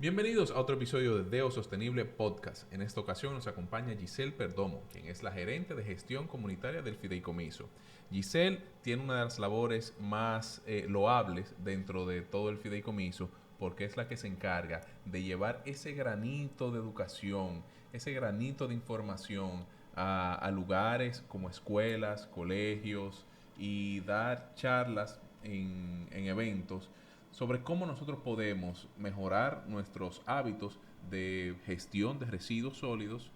Bienvenidos a otro episodio de Deo Sostenible Podcast. En esta ocasión nos acompaña Giselle Perdomo, quien es la gerente de gestión comunitaria del Fideicomiso. Giselle tiene una de las labores más loables dentro de todo el Fideicomiso, porque es la que se encarga de llevar ese granito de educación, ese granito de información a lugares como escuelas, colegios y dar charlas en eventos sobre cómo nosotros podemos mejorar nuestros hábitos de gestión de residuos sólidos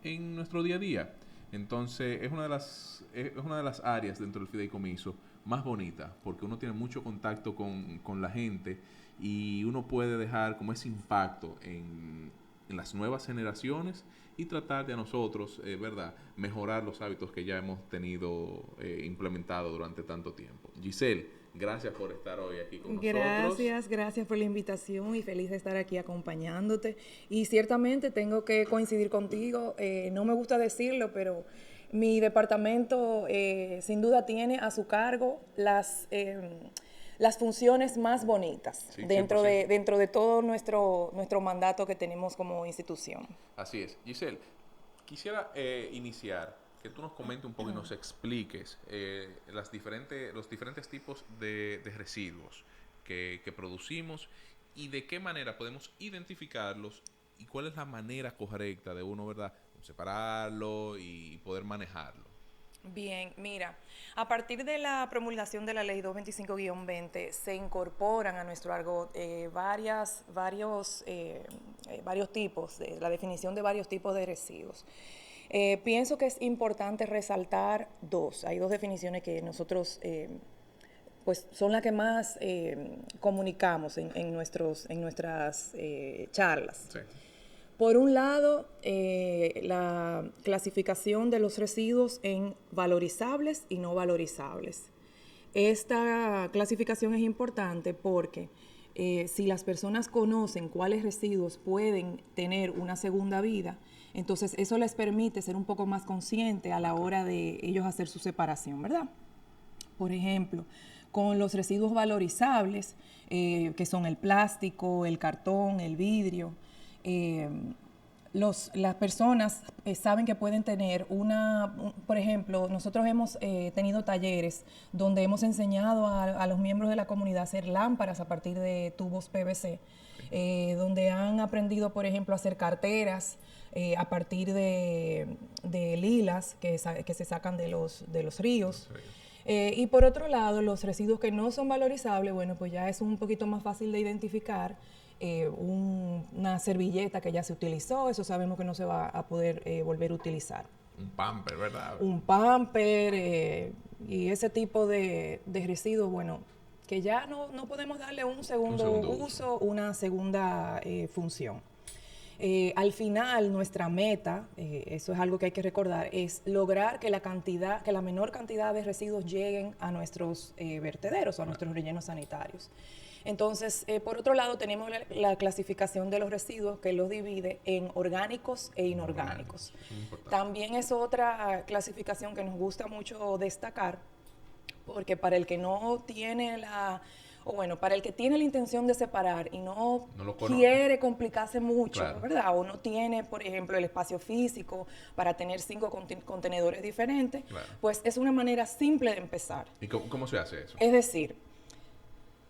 en nuestro día a día. Entonces es una de las áreas dentro del fideicomiso más bonita, porque uno tiene mucho contacto con la gente y uno puede dejar como ese impacto en las nuevas generaciones y tratar de a nosotros, ¿verdad?, mejorar los hábitos que ya hemos tenido implementados durante tanto tiempo. Giselle, gracias por estar hoy aquí con nosotros. Gracias por la invitación y feliz de estar aquí acompañándote. Y ciertamente tengo que coincidir contigo, no me gusta decirlo, pero mi departamento sin duda tiene a su cargo las funciones más bonitas, Sí, dentro 100%. dentro de todo nuestro mandato que tenemos como institución. Así es. Giselle, quisiera iniciar que tú nos comentes un poco y nos expliques los diferentes tipos de residuos que producimos y de qué manera podemos identificarlos y cuál es la manera correcta de uno, ¿verdad?, separarlo y poder manejarlo. Bien, mira, a partir de la promulgación de la ley 225-20 se incorporan a nuestro argot varios tipos, la definición de varios tipos de residuos. Pienso que es importante resaltar dos. Hay dos definiciones que nosotros pues son las que más comunicamos en nuestras charlas. Sí. Por un lado, la clasificación de los residuos en valorizables y no valorizables. Esta clasificación es importante porque si las personas conocen cuáles residuos pueden tener una segunda vida, entonces eso les permite ser un poco más conscientes a la hora de ellos hacer su separación, ¿verdad? Por ejemplo, con los residuos valorizables, que son el plástico, el cartón, el vidrio, las personas saben que pueden tener por ejemplo, nosotros hemos tenido talleres donde hemos enseñado a los miembros de la comunidad a hacer lámparas a partir de tubos PVC, donde han aprendido, por ejemplo, a hacer carteras a partir de lilas que se sacan de los ríos. Y por otro lado, los residuos que no son valorizables, bueno, pues ya es un poquito más fácil de identificar. Una servilleta que ya se utilizó, eso sabemos que no se va a poder volver a utilizar. Un pamper, ¿verdad? Un pamper y ese tipo de residuos, bueno, que ya no podemos darle un segundo uso, una segunda función. Al final, nuestra meta, eso es algo que hay que recordar, es lograr que la menor cantidad de residuos lleguen a nuestros vertederos o a nuestros rellenos sanitarios. Entonces, por otro lado, tenemos la clasificación de los residuos que los divide en orgánicos e inorgánicos. También es otra clasificación que nos gusta mucho destacar, porque para el que no tiene para el que tiene la intención de separar y no quiere complicarse mucho, claro, ¿verdad? O no tiene, por ejemplo, el espacio físico para tener 5 contenedores diferentes, claro, pues es una manera simple de empezar. ¿Y cómo se hace eso? Es decir,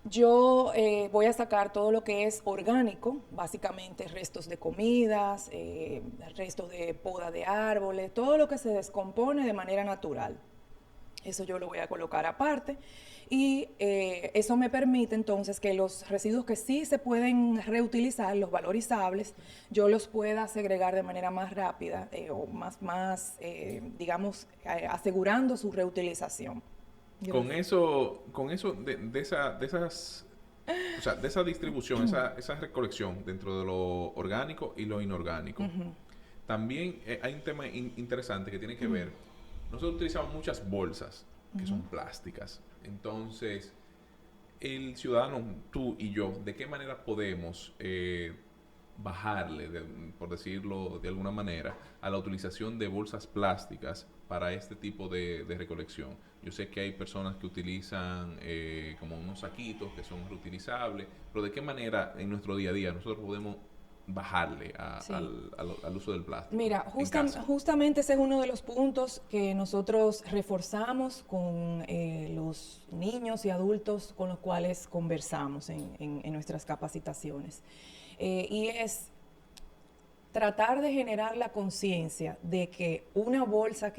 yo voy a sacar todo lo que es orgánico, básicamente restos de comidas, restos de poda de árboles, todo lo que se descompone de manera natural. Eso yo lo voy a colocar aparte y eso me permite entonces que los residuos que sí se pueden reutilizar, los valorizables, yo los pueda segregar de manera más rápida o digamos, asegurando su reutilización. Con eso de esa distribución, esa recolección dentro de lo orgánico y lo inorgánico, también hay un tema interesante que tiene que ver. Nosotros utilizamos muchas bolsas que son plásticas. Entonces, el ciudadano, tú y yo, ¿de qué manera podemos bajarle, por decirlo de alguna manera, a la utilización de bolsas plásticas para este tipo de recolección? Yo sé que hay personas que utilizan como unos saquitos que son reutilizables, pero ¿de qué manera en nuestro día a día nosotros podemos bajarle Sí. al uso del plástico Mira, en casa? justamente ese es uno de los puntos que nosotros reforzamos con los niños y adultos con los cuales conversamos en nuestras capacitaciones. Y es tratar de generar la conciencia de que una bolsa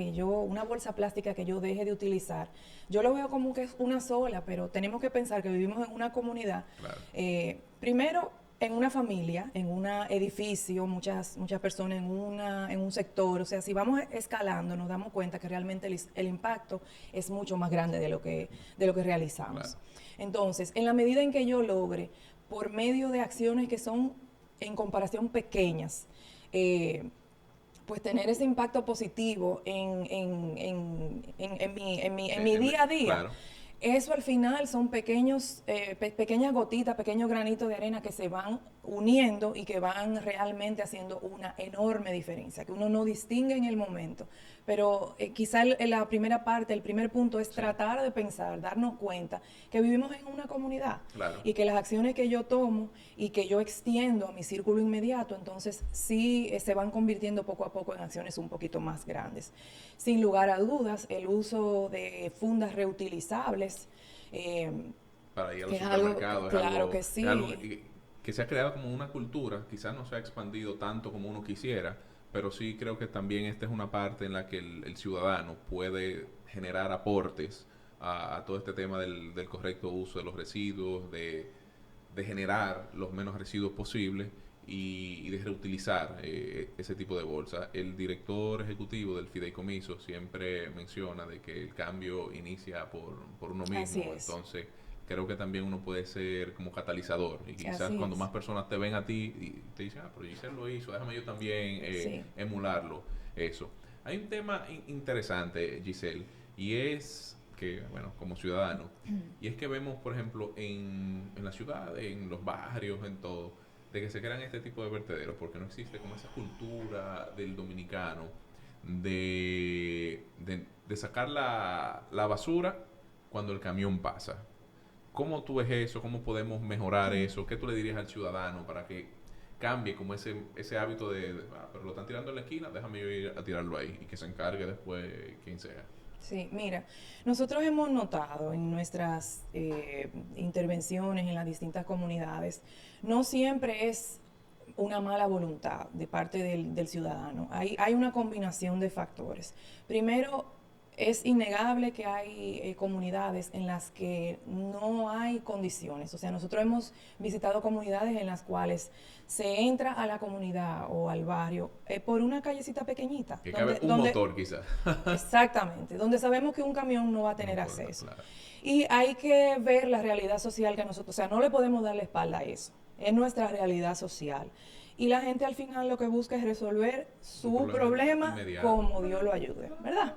plástica que yo deje de utilizar, yo lo veo como que es una sola, pero tenemos que pensar que vivimos en una comunidad. Claro. Primero, en una familia, en un edificio, muchas personas en un sector. O sea, si vamos escalando, nos damos cuenta que realmente el impacto es mucho más grande de lo que realizamos. Claro. Entonces, en la medida en que yo logre, por medio de acciones que son en comparación pequeñas, pues tener ese impacto positivo en mi día a día. Claro. Eso al final son pequeñas gotitas, pequeños granitos de arena que se van uniendo y que van realmente haciendo una enorme diferencia, que uno no distingue en el momento. Pero quizá la primera parte, el primer punto es tratar de pensar, darnos cuenta que vivimos en una comunidad. Claro. Y que las acciones que yo tomo y que yo extiendo a mi círculo inmediato, entonces sí se van convirtiendo poco a poco en acciones un poquito más grandes. Sin lugar a dudas, el uso de fundas reutilizables, Para ir a los que es supermercados, claro que sí. es algo que se ha creado como una cultura, quizás no se ha expandido tanto como uno quisiera, pero sí creo que también esta es una parte en la que el ciudadano puede generar aportes a todo este tema del correcto uso de los residuos, de generar los menos residuos posibles y de reutilizar ese tipo de bolsas. El director ejecutivo del fideicomiso siempre menciona de que el cambio inicia por uno mismo. Así es. Entonces creo que también uno puede ser como catalizador y quizás Así cuando es. más personas te ven a ti y te dicen, pero Giselle lo hizo, déjame yo también Sí. emularlo, eso. Hay un tema interesante, Giselle, y es que, bueno, como ciudadano, y es que vemos, por ejemplo, en la ciudad, en los barrios, en todo, de que se crean este tipo de vertederos, porque no existe como esa cultura del dominicano de sacar la basura cuando el camión pasa. ¿Cómo tú ves eso? ¿Cómo podemos mejorar eso? ¿Qué tú le dirías al ciudadano para que cambie como ese hábito pero lo están tirando en la esquina, déjame yo ir a tirarlo ahí y que se encargue después quien sea? Sí, mira, nosotros hemos notado en nuestras intervenciones en las distintas comunidades, no siempre es una mala voluntad de parte del ciudadano. Hay una combinación de factores. Primero, es innegable que hay comunidades en las que no hay condiciones. O sea, nosotros hemos visitado comunidades en las cuales se entra a la comunidad o al barrio por una callecita pequeñita. Que cabe un motor quizás. Exactamente, donde sabemos que un camión no va a tener acceso. Claro. Y hay que ver la realidad social que nosotros, o sea, no le podemos dar la espalda a eso. Es nuestra realidad social. Y la gente al final lo que busca es resolver su problema como Dios lo ayude, ¿verdad?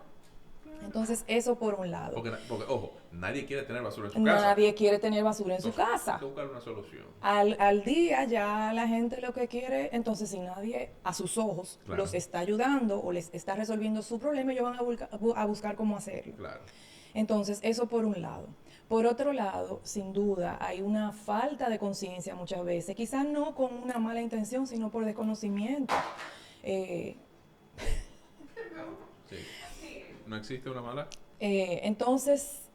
Entonces, eso por un lado. Porque, ojo, nadie quiere tener basura en su casa. Nadie quiere tener basura en su casa. Hay que buscar una solución. Al día ya la gente lo que quiere, entonces si nadie a sus ojos los está ayudando o les está resolviendo su problema, ellos van a buscar cómo hacerlo. Claro. Entonces, eso por un lado. Por otro lado, sin duda, hay una falta de conciencia muchas veces, quizás no con una mala intención, sino por desconocimiento. Sí. ¿No existe una mala? Entonces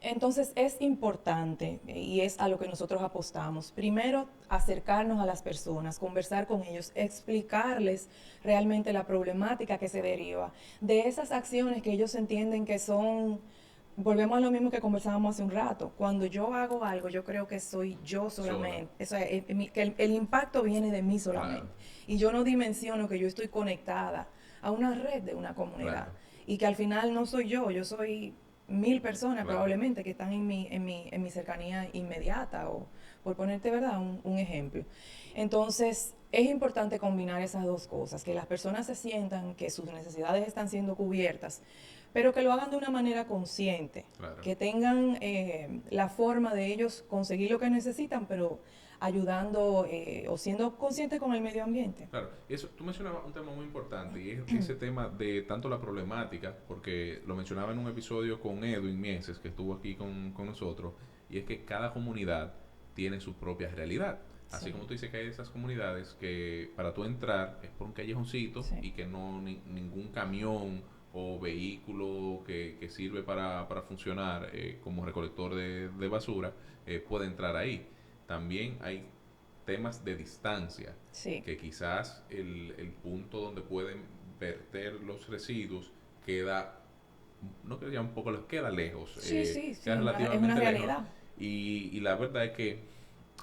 es importante y es a lo que nosotros apostamos. Primero, acercarnos a las personas, conversar con ellos, explicarles realmente la problemática que se deriva de esas acciones que ellos entienden que son, volvemos a lo mismo que conversábamos hace un rato. Cuando yo hago algo, yo creo que soy yo solamente. Eso es, que el impacto viene de mí solamente. Claro. Y yo no dimensiono que yo estoy conectada a una red de una comunidad. Claro. Y que al final no soy yo soy 1000 personas probablemente que están en mi cercanía inmediata, o por ponerte, ¿verdad?, un ejemplo. Entonces, es importante combinar esas dos cosas, que las personas se sientan que sus necesidades están siendo cubiertas, pero que lo hagan de una manera consciente, que tengan la forma de ellos conseguir lo que necesitan, pero ayudando o siendo conscientes con el medio ambiente. Claro, eso, tú mencionabas un tema muy importante y es ese tema de tanto la problemática, porque lo mencionaba en un episodio con Edwin Mieses, que estuvo aquí con nosotros, y es que cada comunidad tiene su propia realidad. Así Sí. como tú dices que hay esas comunidades que para tú entrar es por un callejoncito Sí. y que no ningún camión o vehículo que sirve para funcionar como recolector de basura puede entrar ahí. También hay temas de distancia, Sí. que quizás el punto donde pueden verter los residuos queda, no quería un poco, queda lejos, Sí, sí, sí, queda es una relativamente lejos. realidad. Y la verdad es que,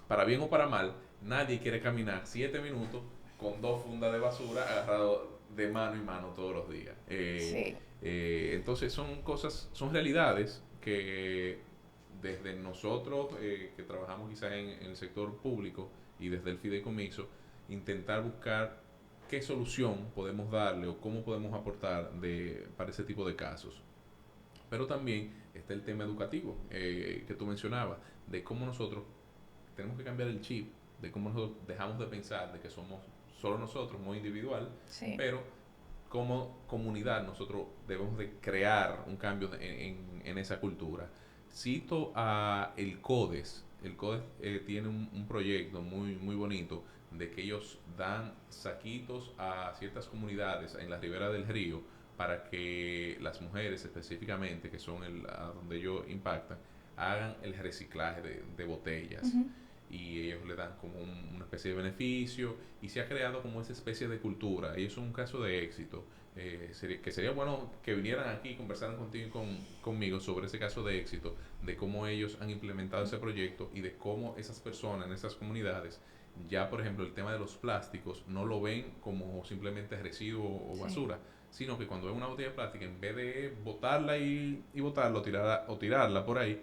para bien o para mal, nadie quiere caminar 7 minutos con 2 fundas de basura agarrado de mano y mano todos los días. Sí. Entonces son cosas, son realidades que desde nosotros que trabajamos quizás en el sector público y desde el fideicomiso, intentar buscar qué solución podemos darle o cómo podemos aportar para ese tipo de casos. Pero también está el tema educativo que tú mencionabas, de cómo nosotros tenemos que cambiar el chip, de cómo nosotros dejamos de pensar de que somos solo nosotros, muy individual, Sí. pero como comunidad nosotros debemos de crear un cambio en esa cultura. Cito a el CODES. El CODES tiene un proyecto muy bonito de que ellos dan saquitos a ciertas comunidades en la ribera del río para que las mujeres específicamente, que son a donde ellos impactan, hagan el reciclaje de botellas. Ujú. Y ellos le dan como una especie de beneficio y se ha creado como esa especie de cultura y eso es un caso de éxito. Que sería bueno que vinieran aquí y conversaran contigo y conmigo sobre ese caso de éxito, de cómo ellos han implementado ese proyecto y de cómo esas personas en esas comunidades ya, por ejemplo, el tema de los plásticos no lo ven como simplemente residuo o Sí. basura, sino que cuando ven una botella de plástico, en vez de botarla y botarla o tirarla por ahí,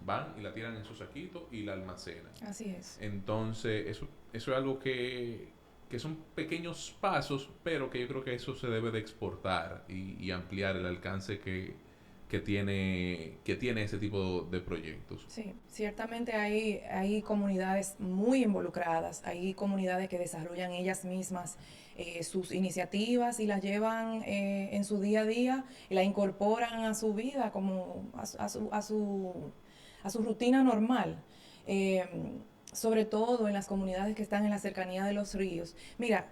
van y la tiran en su saquito y la almacenan. Así es. Entonces, eso es algo que son pequeños pasos, pero que yo creo que eso se debe de exportar y ampliar el alcance que tiene ese tipo de proyectos. Sí, ciertamente hay comunidades muy involucradas, hay comunidades que desarrollan ellas mismas sus iniciativas y las llevan en su día a día y la incorporan a su vida como a su rutina normal. Eh, Sobre todo en las comunidades que están en la cercanía de los ríos. Mira,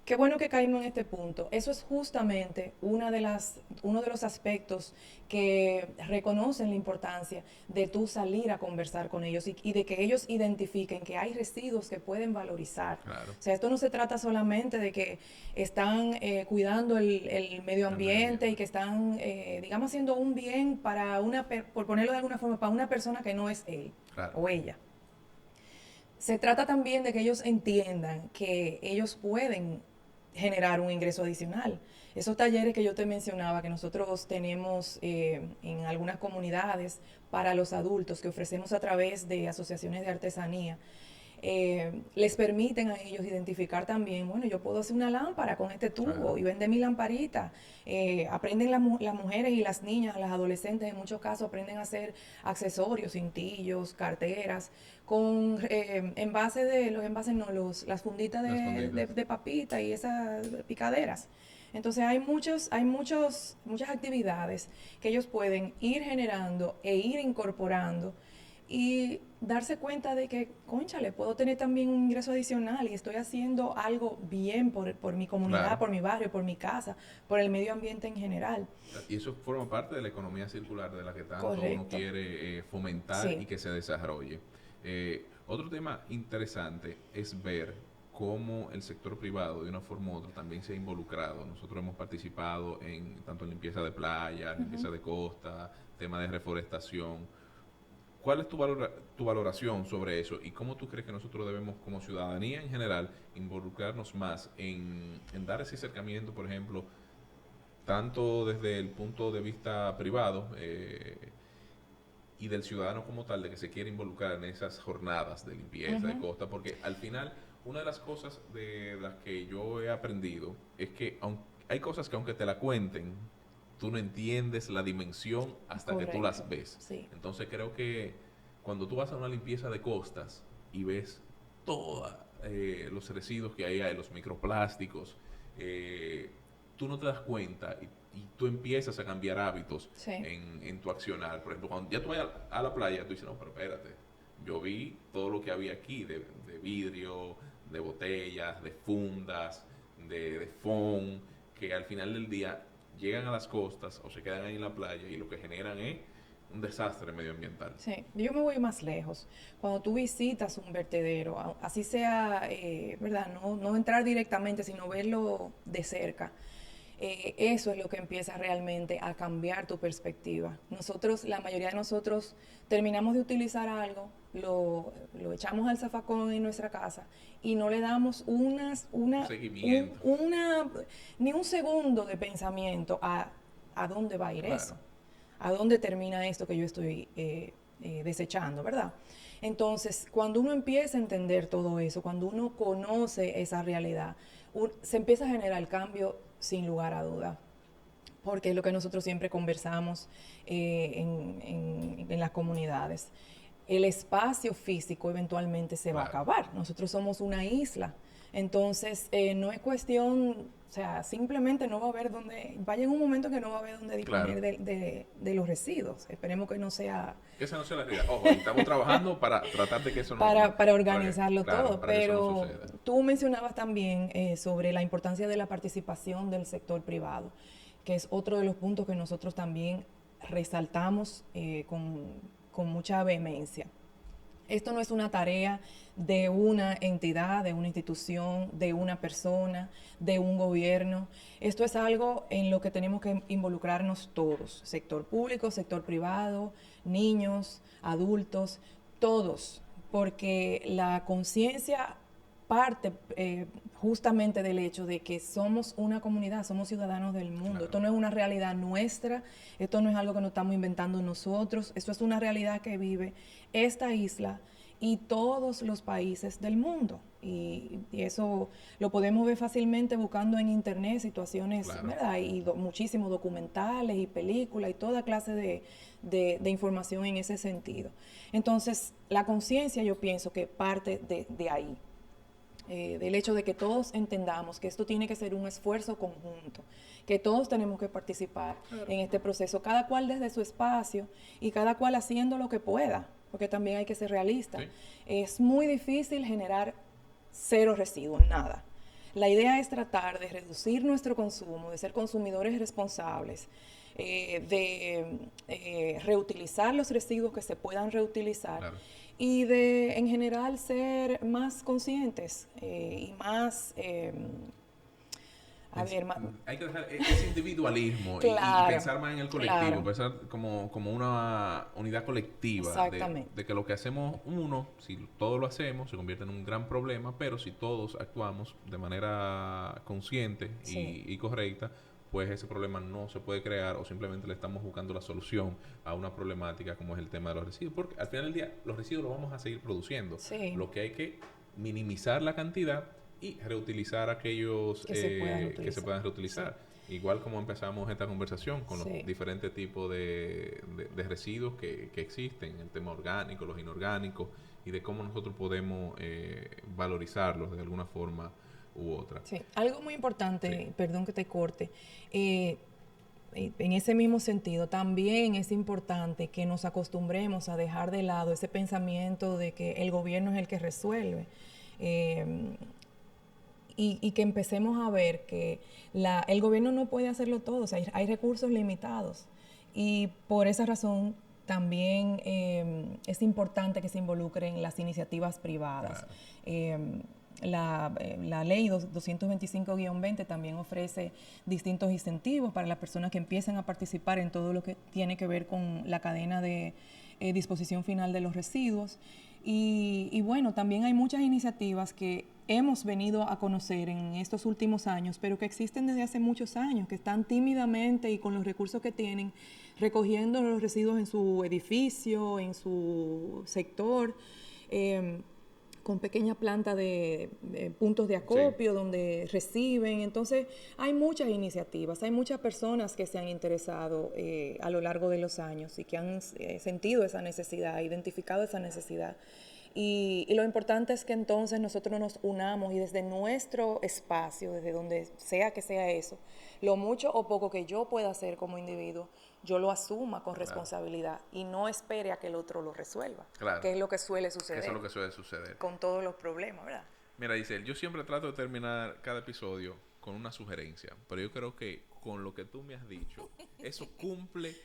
qué bueno que caímos en este punto. Eso es justamente uno de los aspectos que reconocen la importancia de tú salir a conversar con ellos y de que ellos identifiquen que hay residuos que pueden valorizar. Claro. O sea, esto no se trata solamente de que están cuidando el medio ambiente y que están, digamos, haciendo un bien para por ponerlo de alguna forma, para una persona que no es él Claro. o ella. Se trata también de que ellos entiendan que ellos pueden generar un ingreso adicional. Esos talleres que yo te mencionaba, que nosotros tenemos en algunas comunidades para los adultos, que ofrecemos a través de asociaciones de artesanía, les permiten a ellos identificar también, bueno, yo puedo hacer una lámpara con este tubo y vender mi lamparita. Aprenden las mujeres y las niñas, las adolescentes en muchos casos aprenden a hacer accesorios, cintillos, carteras, con envases los envases no, las funditas de papita y esas picaderas. Entonces muchas actividades que ellos pueden ir generando e ir incorporando y darse cuenta de que, cónchale, puedo tener también un ingreso adicional y estoy haciendo algo bien por mi comunidad, Claro. por mi barrio, por mi casa, por el medio ambiente en general. Y eso forma parte de la economía circular de la que tanto Correcto. uno quiere fomentar Sí. y que se desarrolle. Otro tema interesante es ver cómo el sector privado de una forma u otra también se ha involucrado. Nosotros hemos participado tanto en limpieza de playas, limpieza de costa, tema de reforestación. ¿Cuál es tu valoración sobre eso y cómo tú crees que nosotros debemos, como ciudadanía en general, involucrarnos más en dar ese acercamiento, por ejemplo, tanto desde el punto de vista privado y del ciudadano como tal, de que se quiere involucrar en esas jornadas de limpieza de costa? Porque al final, una de las cosas de las que yo he aprendido es que hay cosas que aunque te la cuenten, tú no entiendes la dimensión hasta que tú las ves. Sí. Entonces creo que cuando tú vas a una limpieza de costas, y ves todos los residuos que hay, los microplásticos, tú no te das cuenta y tú empiezas a cambiar hábitos Sí. en tu accionar. Por ejemplo, cuando ya tú vayas a la playa, tú dices, no, pero espérate, yo vi todo lo que había aquí de vidrio, de botellas, de fundas, de foam, que al final del día llegan a las costas o se quedan ahí en la playa y lo que generan es un desastre medioambiental. Sí, yo me voy más lejos. Cuando tú visitas un vertedero, así sea, ¿verdad? No entrar directamente, sino verlo de cerca. Eso es lo que empieza realmente a cambiar tu perspectiva. Nosotros, la mayoría de nosotros, terminamos de utilizar algo, lo echamos al zafacón en nuestra casa y no le damos Seguimiento. ni un segundo de pensamiento a dónde va a ir Claro. eso, a dónde termina esto que yo estoy desechando, ¿verdad? Entonces, cuando uno empieza a entender todo eso, cuando uno conoce esa realidad, se empieza a generar el cambio sin lugar a duda, porque es lo que nosotros siempre conversamos en las comunidades. El espacio físico eventualmente se va a Claro. acabar. Nosotros somos una isla. Entonces, no es cuestión, o sea, simplemente no va a haber donde, vaya en un momento que no va a haber donde disponer Claro. de los residuos. Esperemos que no sea Que esa no sea la realidad. Ojo, y estamos trabajando para tratar de que eso no... para organizarlo claro, todo, para que eso no pero suceda. tú mencionabas también sobre la importancia de la participación del sector privado, que es otro de los puntos que nosotros también resaltamos con mucha vehemencia. Esto no es una tarea de una entidad, de una institución, de una persona, de un gobierno. Esto es algo en lo que tenemos que involucrarnos todos, sector público, sector privado, niños, adultos, todos, porque la conciencia parte justamente del hecho de que somos una comunidad, somos ciudadanos del mundo. Claro. Esto no es una realidad nuestra, esto no es algo que nos estamos inventando nosotros, esto es una realidad que vive esta isla y todos los países del mundo. Y eso lo podemos ver fácilmente buscando en internet situaciones, Claro. ¿verdad? Y muchísimos documentales y películas y toda clase de información en ese sentido. Entonces, la conciencia yo pienso que parte de ahí. Del hecho de que todos entendamos que esto tiene que ser un esfuerzo conjunto, que todos tenemos que participar en este proceso, cada cual desde su espacio y cada cual haciendo lo que pueda, porque también hay que ser realista. Sí. Es muy difícil generar cero residuos, nada. La idea es tratar de reducir nuestro consumo, de ser consumidores responsables, de reutilizar los residuos que se puedan reutilizar. Claro. Y de, en general, ser más conscientes y más, Hay que dejar ese individualismo Claro, y pensar más en el colectivo, claro. pensar como una unidad colectiva Exactamente. de que lo que hacemos uno, si todos lo hacemos, se convierte en un gran problema, pero si todos actuamos de manera consciente Sí. y correcta, pues ese problema no se puede crear o simplemente le estamos buscando la solución a una problemática como es el tema de los residuos, porque al final del día los residuos los vamos a seguir produciendo. Sí. Lo que hay que minimizar la cantidad y reutilizar aquellos Que se puedan que reutilizar. se puedan reutilizar. Igual como empezamos esta conversación con Sí. los diferentes tipos de residuos que existen, el tema orgánico, los inorgánicos, y de cómo nosotros podemos valorizarlos de alguna forma u otra. Sí, algo muy importante, Sí. perdón que te corte, en ese mismo sentido, también es importante que nos acostumbremos a dejar de lado ese pensamiento de que el gobierno es el que resuelve. Y que empecemos a ver que el gobierno no puede hacerlo todo, o sea, hay recursos limitados. Y por esa razón también es importante que se involucren las iniciativas privadas. Claro. La ley 225-20 también ofrece distintos incentivos para las personas que empiezan a participar en todo lo que tiene que ver con la cadena de disposición final de los residuos. Y bueno, también hay muchas iniciativas que hemos venido a conocer en estos últimos años, pero que existen desde hace muchos años, que están tímidamente y con los recursos que tienen, recogiendo los residuos en su edificio, en su sector, con pequeña planta de puntos de acopio, sí, donde reciben. Entonces, hay muchas iniciativas, hay muchas personas que se han interesado a lo largo de los años y que han sentido esa necesidad, identificado esa necesidad. Y lo importante es que entonces nosotros nos unamos y desde nuestro espacio, desde donde sea que sea eso, lo mucho o poco que yo pueda hacer como individuo, yo lo asuma con responsabilidad y no espere a que el otro lo resuelva, que es lo que suele suceder. Eso es lo que suele suceder. Con todos los problemas, ¿verdad? Mira, Giselle, yo siempre trato de terminar cada episodio con una sugerencia, pero yo creo que con lo que tú me has dicho, eso cumple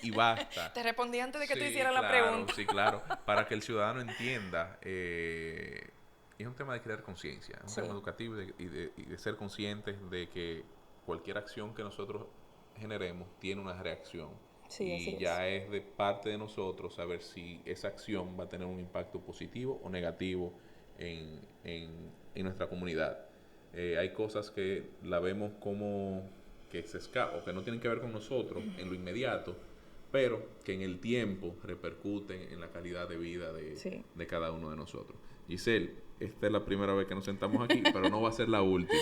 y basta. Te respondí antes de que tú hicieras la pregunta. Sí, claro, para que el ciudadano entienda. Es un tema de crear conciencia, es un tema educativo y de ser conscientes de que cualquier acción que nosotros generemos tiene una reacción. Sí, y ya es de parte de nosotros saber si esa acción va a tener un impacto positivo o negativo en nuestra comunidad. Hay cosas que la vemos como que se escapan o que no tienen que ver con nosotros en lo inmediato, pero que en el tiempo repercuten en la calidad de vida de cada uno de nosotros. Giselle, esta es la primera vez que nos sentamos aquí, pero no va a ser la última.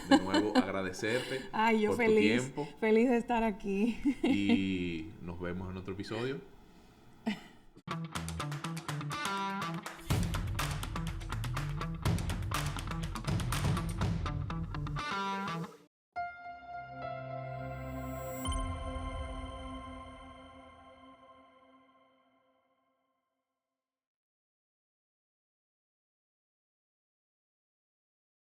De nuevo, agradecerte por tu tiempo. Feliz de estar aquí. Y nos vemos en otro episodio.